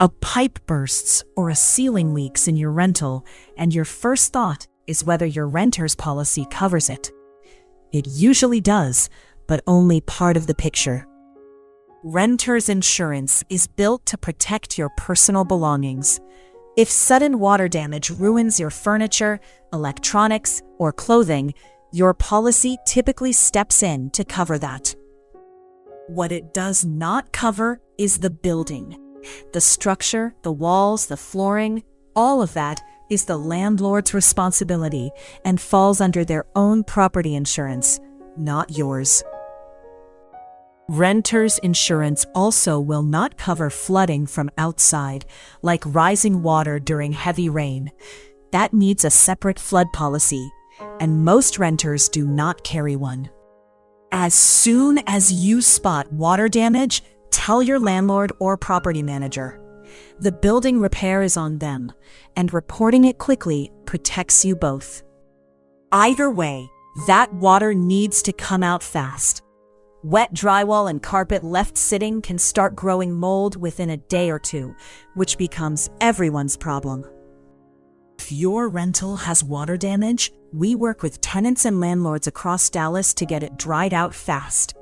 A pipe bursts or a ceiling leaks in your rental, and your first thought is whether your renter's policy covers it. It usually does, but only part of the picture. Renter's insurance is built to protect your personal belongings. If sudden water damage ruins your furniture, electronics, or clothing, your policy typically steps in to cover that. What it does not cover is the building. The structure, the walls, the flooring, all of that is the landlord's responsibility and falls under their own property insurance, not yours. Renter's insurance also will not cover flooding from outside, like rising water during heavy rain. That needs a separate flood policy, and most renters do not carry one. As soon as you spot water damage, tell your landlord or property manager. The building repair is on them, and reporting it quickly protects you both. Either way, that water needs to come out fast. Wet drywall and carpet left sitting can start growing mold within a day or two, which becomes everyone's problem. If your rental has water damage, we work with tenants and landlords across Dallas to get it dried out fast.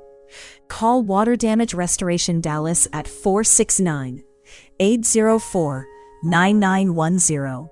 Call Water Damage Restoration Dallas at 469-804-9910